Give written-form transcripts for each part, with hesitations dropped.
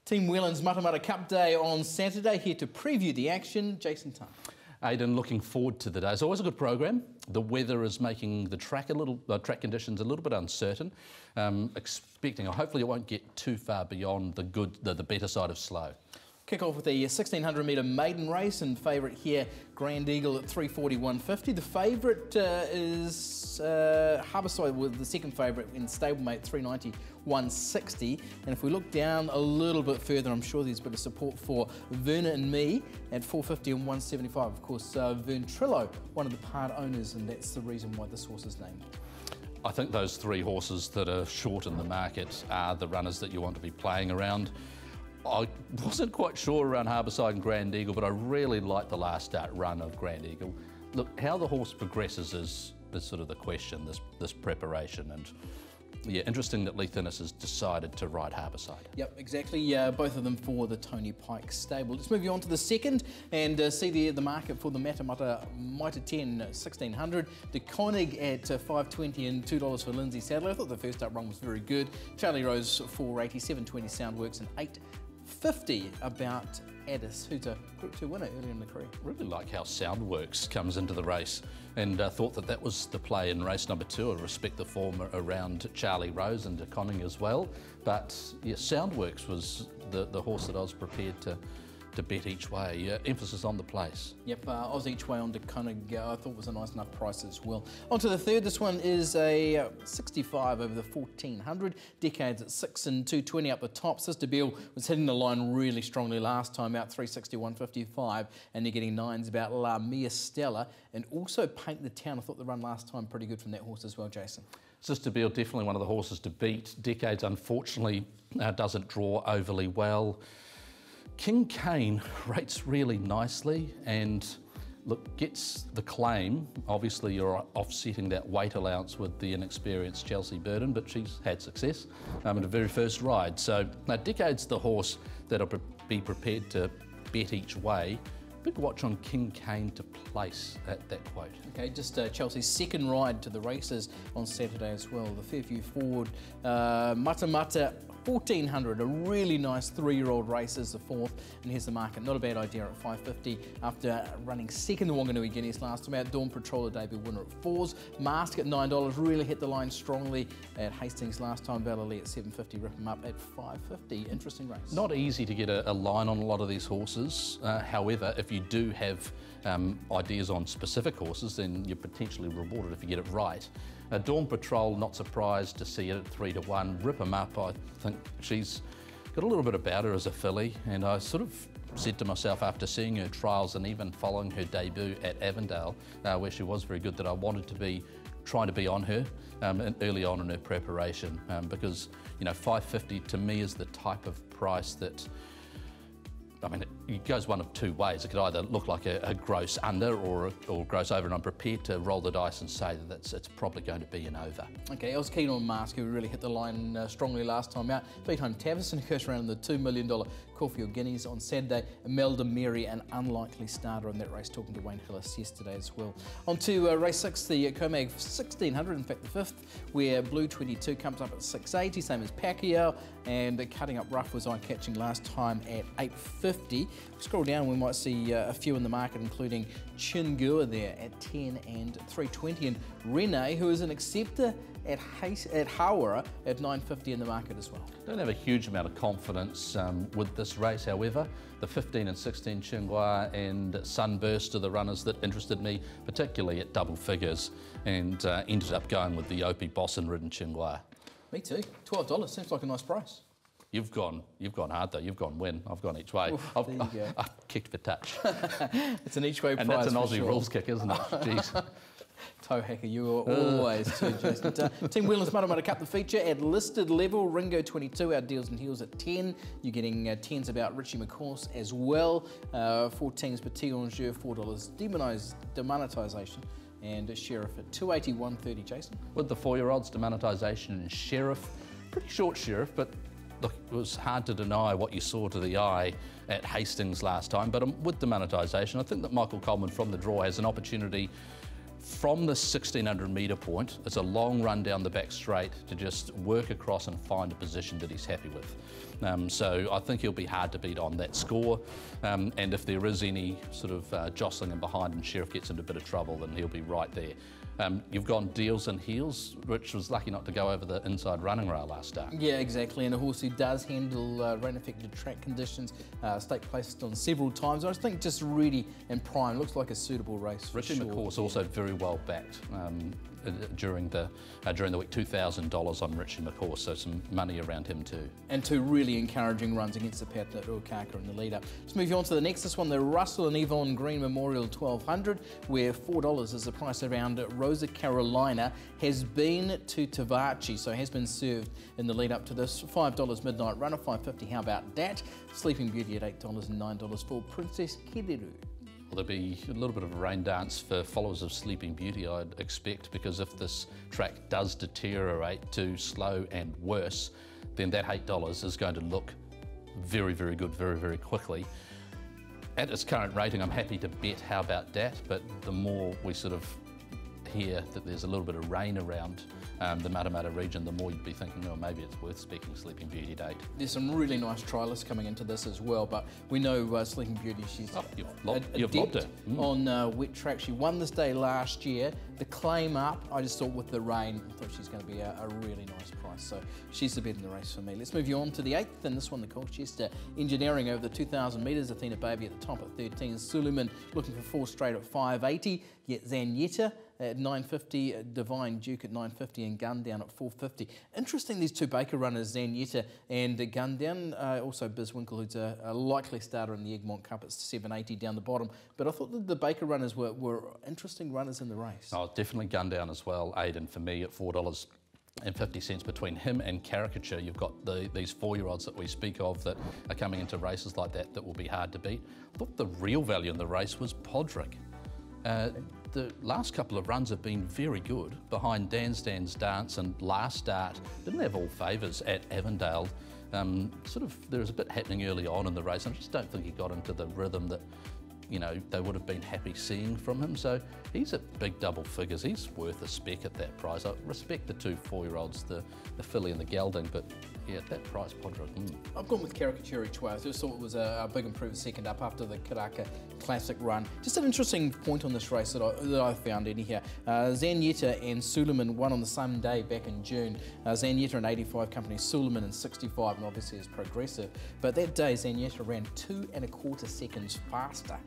Team Whelan's Matamata Cup Day on Saturday, here to preview the action. Jason Tan. Aidan, looking forward to the day. It's always a good program. The weather is making the track track conditions a little bit uncertain. Expecting, hopefully, it won't get too far beyond the better side of slow. Kick off with the 1600 metre maiden race, and favourite here, Grand Eagle at 340-150. The favourite is Harbourside with the second favourite in stablemate 390-160. And if we look down a little bit further, I'm sure there's a bit of support for Verna and Me at 450 and 175. Of course, Vern Trillo, one of the part owners, and that's the reason why this horse is named. I think those three horses that are short in the market are the runners that you want to be playing around. I wasn't quite sure around Harbourside and Grand Eagle, but I really like the last start run of Grand Eagle. Look, how the horse progresses is sort of the question, this preparation. And yeah, interesting that Lee Thinnis has decided to ride Harbourside. Yep, exactly. Both of them for the Tony Pike stable. Let's move you on to the second and see the market for the Matamata Mitre 10 1600. De Koning at $5.20 and $2 for Lindsay Sadler. I thought the first up run was very good. Charlie Rose 480, 720 Soundworks, and 850 about Addis, who's a Group 2 winner earlier in the career. Really like how Soundworks comes into the race, and thought that was the play in race number 2. I respect the form around Charlie Rose and De Koning as well, but yeah, Soundworks was the horse that I was prepared to bet each way. Emphasis on the place. Yep, Oz each way on De Koning, I thought was a nice enough price as well. On to the third. This one is a 65 over the 1400. Decades at 6 and 220 up the top. Sister Bill was hitting the line really strongly last time out, 360, 155, and they're getting 9s about La Mia Stella, and also Paint the Town. I thought the run last time pretty good from that horse as well, Jason. Sister Bill, definitely one of the horses to beat. Decades, unfortunately, doesn't draw overly well. King Kane rates really nicely and look, gets the claim. Obviously you're offsetting that weight allowance with the inexperienced Chelsea Burden, but she's had success in her very first ride. So Decade's the horse that'll be prepared to bet each way. Big watch on King Kane to place at that quote. Okay, just Chelsea's second ride to the races on Saturday as well. The Fairview Forward Matamata 1400, a really nice 3-year-old race is the fourth, and here's the market. Not a bad idea at 550 after running second to Wanganui Guineas last time out. Dawn Patrol, debut winner at 4s. Mask at $9, really hit the line strongly at Hastings last time. Valerie at 750, rip him up at 550. Interesting race. Not easy to get a line on a lot of these horses. However, if you do have ideas on specific horses, then you're potentially rewarded if you get it right. Dawn Patrol, not surprised to see it at 3-1. Rip 'em up, I think she's got a little bit about her as a filly, and I sort of said to myself after seeing her trials and even following her debut at Avondale, where she was very good, that I wanted to be trying to be on her early on in her preparation, because you know, 550 to me is the type of price that, I mean, it goes one of two ways. It could either look like a gross under or gross over, and I'm prepared to roll the dice and say that it's probably going to be an over. Okay, I was keen on Mask, who really hit the line strongly last time out. Beat home Tavis and goes around in the $2 million Caulfield Guineas on Saturday. Imelda Mary, an unlikely starter in that race, talking to Wayne Hillis yesterday as well. On to race 6, the Comag 1600, in fact the 5th, where Blue 22 comes up at 680, same as Pacquiao, and Cutting Up Rough was eye-catching last time at 850. Scroll down, we might see a few in the market, including Chingua there at 10 and 320, and Rene, who is an acceptor at Hawara at 950 in the market as well. Don't have a huge amount of confidence with this race, however. The 15 and 16 Chingua and Sunburst are the runners that interested me, particularly at double figures, and ended up going with the Opie Bosson ridden Chingua. Me too. $12 seems like a nice price. You've gone hard though. You've gone win. I've gone each way. Oof, I've kicked for touch. It's an each way prize. And that's an Aussie sure. rules kick, isn't it? Jeez. Toe hacker, you are always too Jason. Team Whelan's Matamata Cup, the feature at listed level. Ringo 22, our deals and heels at 10. You're getting 10s about Richie McCourse as well. 14s Petit Angers, $4. Demonetisation. And Sheriff at 280, 130, Jason. With the 4-year-olds, demonetisation and Sheriff. Pretty short Sheriff, but look, it was hard to deny what you saw to the eye at Hastings last time, but with demonetisation, I think that Michael Coleman from the draw has an opportunity from the 1600 metre point, it's a long run down the back straight to just work across and find a position that he's happy with. So I think he'll be hard to beat on that score, and if there is any sort of jostling in behind and Sheriff gets into a bit of trouble, then he'll be right there. You've gone Deals and Heels, which was lucky not to go over the inside running rail last start. Yeah, exactly, and a horse who does handle rain-affected track conditions, stake placed on several times. I think just really in prime, looks like a suitable race. Richie McCaw's also very well backed during the week, $2,000 on Richie McCaw, so some money around him too. And two really encouraging runs against the Pata Ruakaka in the lead up. Let's move on to the next, this one, the Russell and Yvonne Green Memorial 1200, where $4 is the price around Rosa Carolina, has been to Tavachi, so has been served in the lead up to this. $5 midnight runner, $5.50, how about that? Sleeping Beauty at $8 and $9 for Princess Kiriru. Well, there'll be a little bit of a rain dance for followers of Sleeping Beauty, I'd expect, because if this track does deteriorate to slow and worse, then that $8 is going to look very, very good very, very quickly. At its current rating, I'm happy to bet how about that, but the more we sort of hear that there's a little bit of rain around the Matamata region, the more you'd be thinking, oh, maybe it's worth speaking Sleeping Beauty at 8. There's some really nice trialists coming into this as well, but we know Sleeping Beauty, she's you've lobbed her. On wet track. She won this day last year. The claim up, I just thought with the rain, I thought she's going to be a really nice price. So she's the bet in the race for me. Let's move you on to the 8th, and this one, the Colchester Engineering over the 2,000 metres. Athena Baby at the top at 13. Suleiman looking for 4 straight at 580. Yet Zanyetta at 950, Divine Duke at 950, and Gundown at 450. Interesting, these two Baker runners, Zanyetta and Gundown. Also Bizwinkle, who's a likely starter in the Egmont Cup at 780 down the bottom. But I thought that the Baker runners were interesting runners in the race. Oh, definitely Gundown as well. Aiden for me at $4.50 between him and Caricature. You've got these 4-year-olds that we speak of that are coming into races like that will be hard to beat. I thought the real value in the race was Podrick. The last couple of runs have been very good behind Dan's Dance, and last start didn't have all favours at Avondale. There was a bit happening early on in the race, and I just don't think he got into the rhythm that they would have been happy seeing from him. So he's at big double figures. He's worth a spec at that price. I respect the two 4-year-olds, the filly and the gelding, but yeah, at that price, Podrick. I've gone with Caricature each way. I just thought it was a big improvement second up after the Karaka Classic run. Just an interesting point on this race that I found in here. Zanyetta and Suleiman won on the same day back in June. Zanyetta in 85 company, Suleiman in 65, and obviously is progressive. But that day, Zanyetta ran 2.25 seconds faster.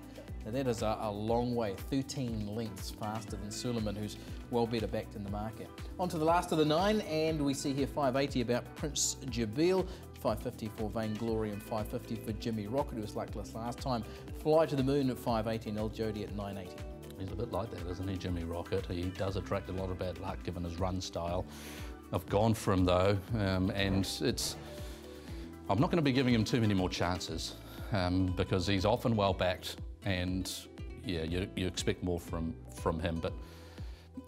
Now that is a long way, 13 lengths faster than Suleiman, who's well better backed in the market. On to the last of the 9, and we see here 580 about Prince Jabil, 550 for Vainglory and 550 for Jimmy Rocket, who was luckless last time. Fly to the Moon at 580 and El Jody at 980. He's a bit like that, isn't he, Jimmy Rocket? He does attract a lot of bad luck given his run style. I've gone for him though, and I'm not going to be giving him too many more chances because he's often well backed. And yeah, you expect more from him, but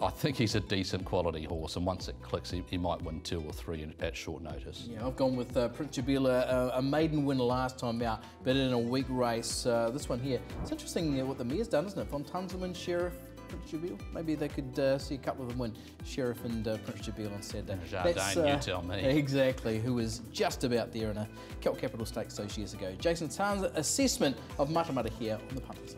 I think he's a decent quality horse, and once it clicks, he might win 2 or 3 at short notice. Yeah, I've gone with Prince Jabil, a maiden winner last time out, but in a weak race. This one here, it's interesting what the mare's done, isn't it? Von Tunzelman, Sheriff, Prince Jabil. Maybe they could see a couple of them win, Sheriff and Prince Jabil on Saturday. Jardine, you tell me. Exactly, who was just about there in a Capital Stakes those years ago. Jason Tarn's assessment of Matamata here on the Punters.